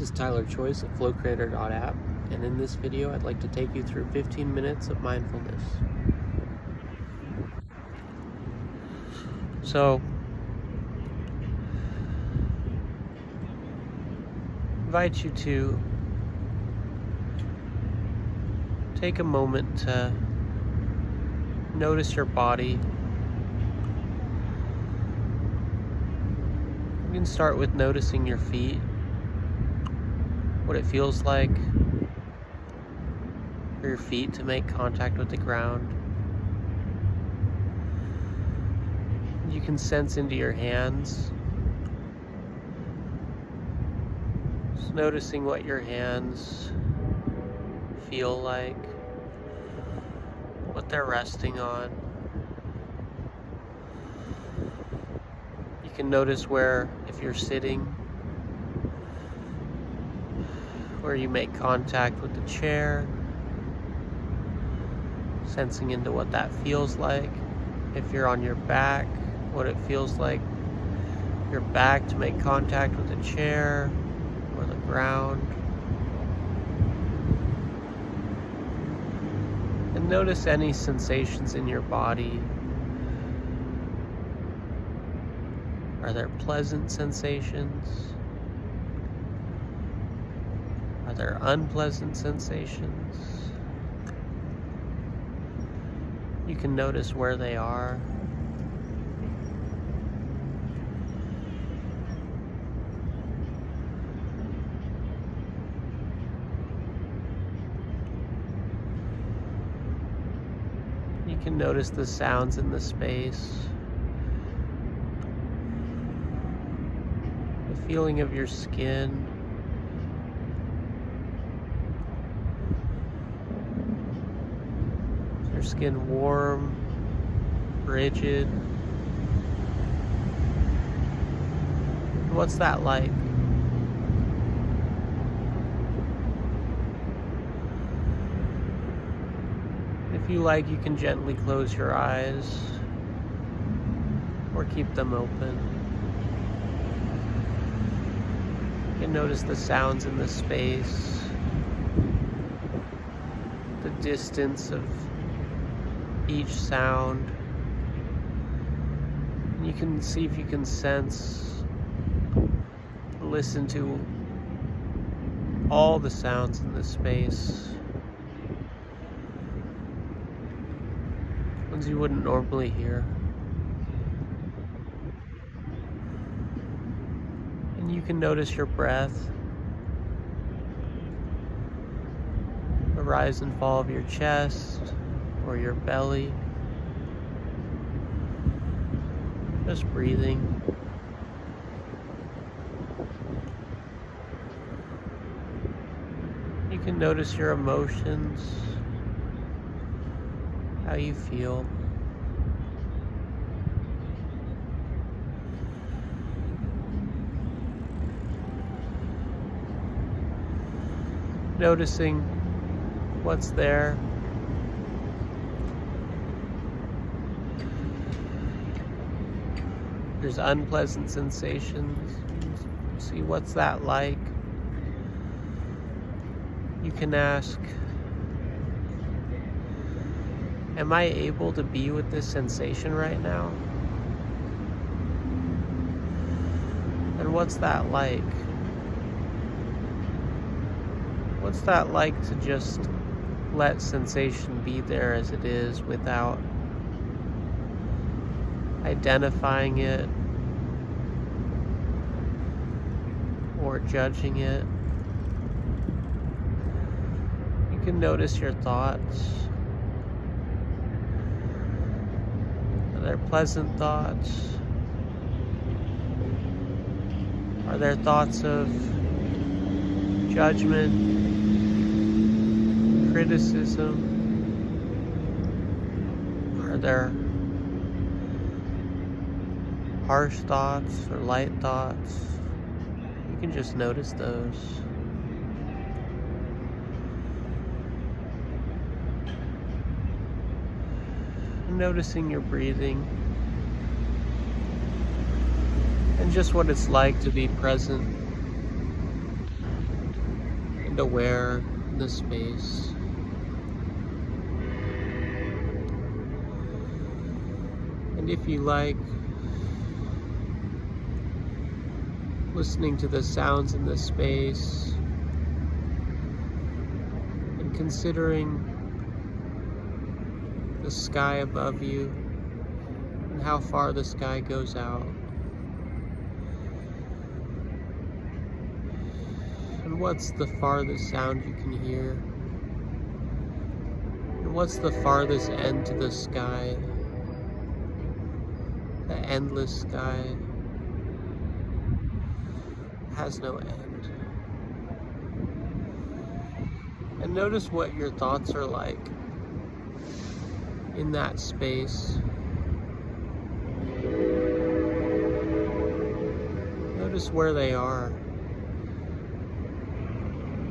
This is Tyler Choice at FlowCreator.app, and in this video I'd like to take you through 15 minutes of mindfulness. So, I invite you to take a moment to notice your body. You can start with noticing your feet, what it feels like for your feet to make contact with the ground. You can sense into your hands, just noticing what your hands feel like, what they're resting on. You can notice where, if you're sitting, where you make contact with the chair, sensing into what that feels like. If you're on your back, what it feels like your back to make contact with the chair or the ground. And notice any sensations in your body. Are there pleasant sensations? Are there unpleasant sensations? You can notice where they are. You can notice the sounds in the space. The feeling of your skin. Is your skin warm, rigid? What's that like? If you like, you can gently close your eyes or keep them open. You can notice the sounds in the space, the distance of each sound. And you can see if you can sense, listen to all the sounds in the space. Ones you wouldn't normally hear. And you can notice your breath, the rise and fall of your chest or your belly. Just breathing. You can notice your emotions, how you feel. Noticing what's there. There's unpleasant sensations. See what's that like. You can ask, am I able to be with this sensation right now? And what's that like? What's that like to just let sensation be there as it is without identifying it or judging it? You can notice your thoughts. Are there pleasant thoughts? Are there thoughts of judgment, criticism? Are there harsh thoughts or light thoughts? You can just notice those. Noticing your breathing and just what it's like to be present aware in the space. And if you like, listening to the sounds in the space and considering the sky above you and how far the sky goes out. And what's the farthest sound you can hear? And what's the farthest end to the sky? The endless sky has no end. And notice what your thoughts are like in that space. Notice where they are.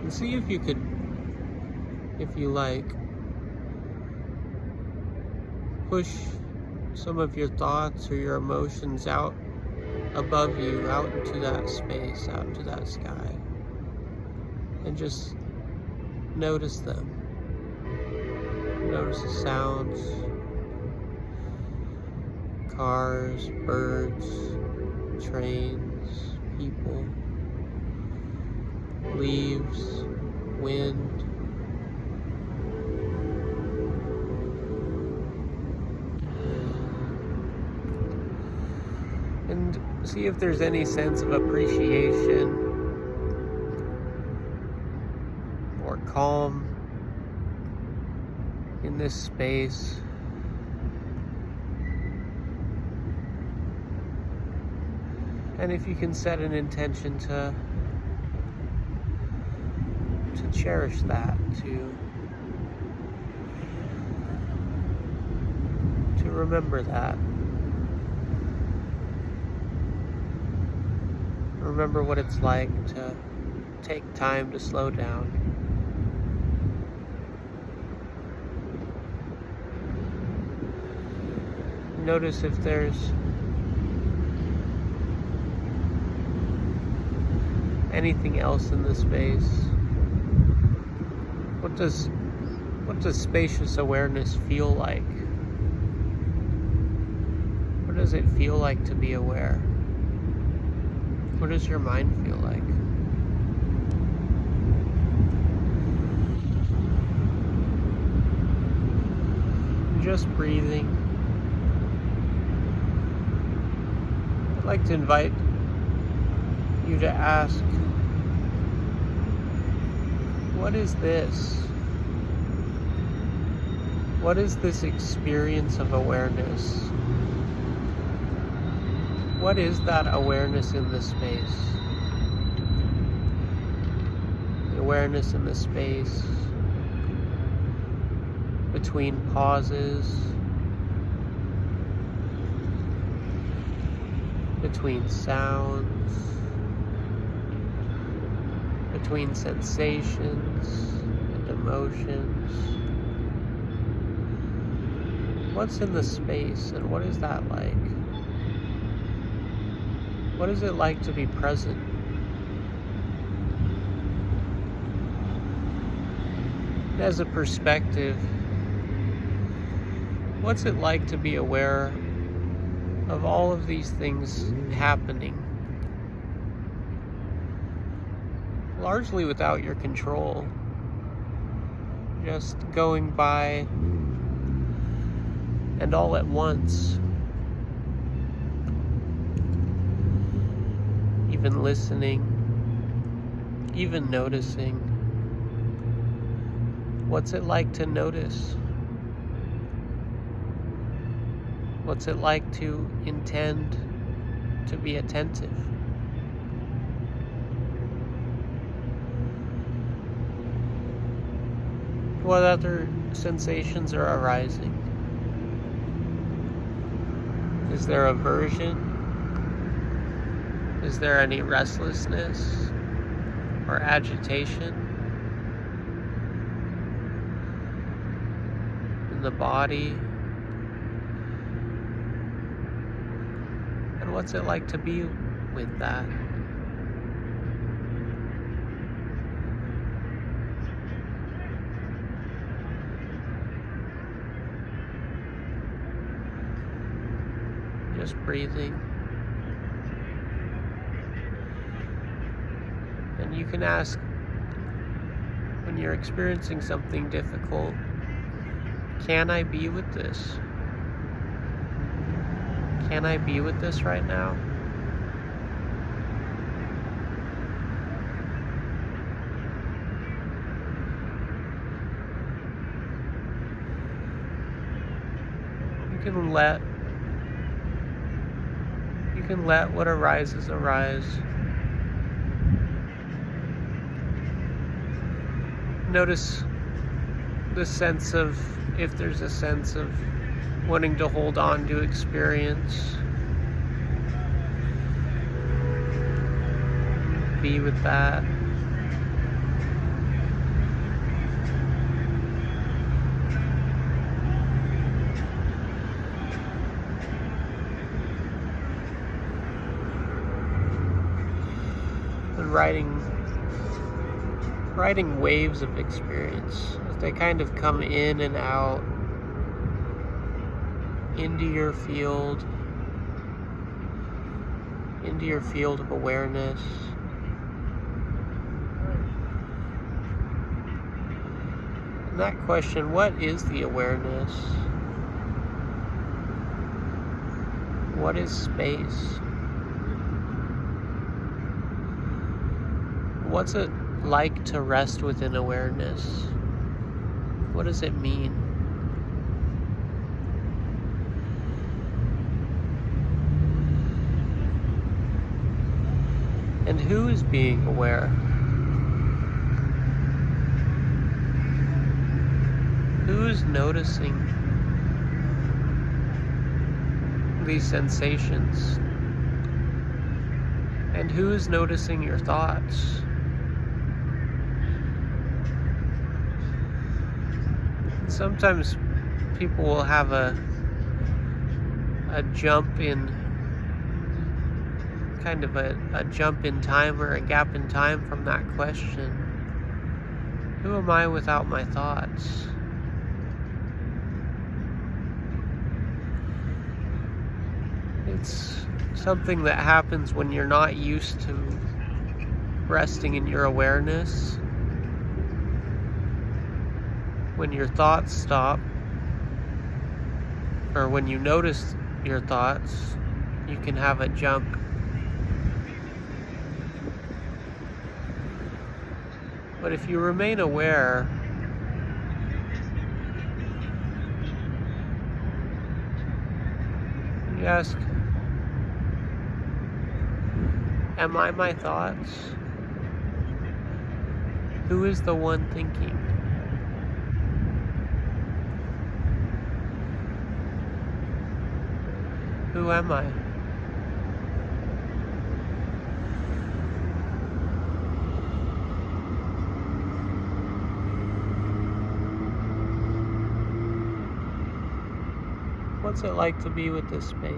And see if you could, if you like, push some of your thoughts or your emotions out above you, out into that space, out into that sky. And just notice them. Notice the sounds, cars, birds, trains, people, leaves, wind. And see if there's any sense of appreciation or calm in this space. And if you can set an intention to cherish that, to remember that. Remember what it's like to take time to slow down. Notice if there's anything else in the space. What does spacious awareness feel like? What does it feel like to be aware? What does your mind feel like? Just breathing. I'd like to invite you to ask, what is this? What is this experience of awareness? What is that awareness in the space? The awareness in the space between pauses, between sounds, between sensations and emotions. What's in the space and what is that like? What is it like to be present? And as a perspective, what's it like to be aware of all of these things happening, largely without your control, just going by and all at once? Even listening, even noticing. What's it like to notice? What's it like to intend to be attentive? What other sensations are arising? Is there aversion? Is there any restlessness or agitation in the body? And what's it like to be with that? just breathing. And you can ask, when you're experiencing something difficult, can I be with this? Can I be with this right now? You can let what arises arise. Notice the sense of, if there's a sense of wanting to hold on to experience, be with that. And riding waves of experience as they kind of come in and out into your field of awareness. And that question, what is the awareness? What is space? What's it like to rest within awareness? What does it mean? And who is being aware? Who is noticing these sensations? And who is noticing your thoughts? Sometimes people will have a jump in, kind of a jump in time or a gap in time from that question. Who am I without my thoughts? It's something that happens when you're not used to resting in your awareness. When your thoughts stop, or when you notice your thoughts, you can have a jump. But if you remain aware, you ask, am I my thoughts? Who is the one thinking? Who am I? What's it like to be with this space?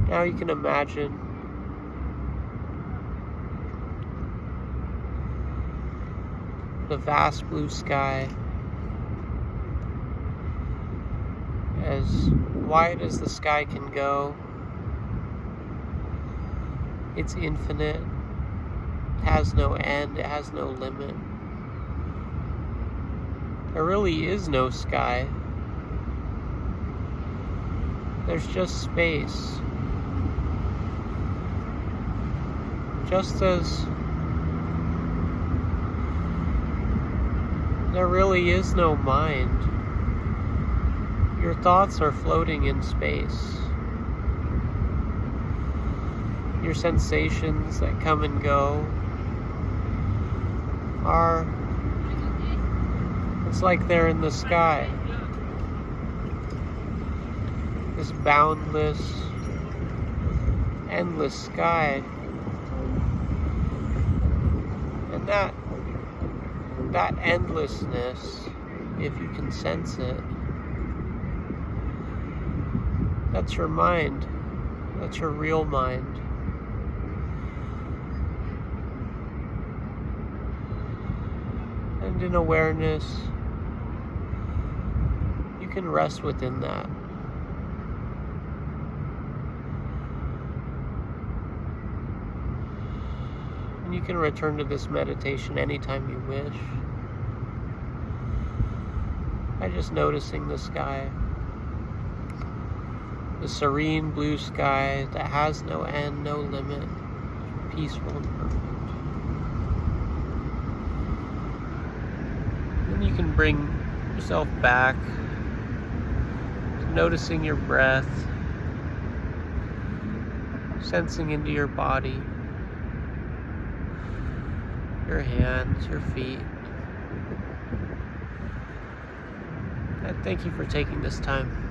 Now you can imagine the vast blue sky, as wide as the sky can go. It's infinite, it has no end, it has no limit. There really is no sky. There's just space. Just as there really is no mind. Your thoughts are floating in space. Your sensations that come and go are, it's like they're in the sky. This boundless, endless sky. And that endlessness, if you can sense it, that's your mind. That's your real mind. And in awareness, you can rest within that. And you can return to this meditation anytime you wish, by just noticing the sky. The serene blue sky that has no end, no limit, peaceful and perfect. Then you can bring yourself back to noticing your breath, sensing into your body, your hands, your feet. And thank you for taking this time.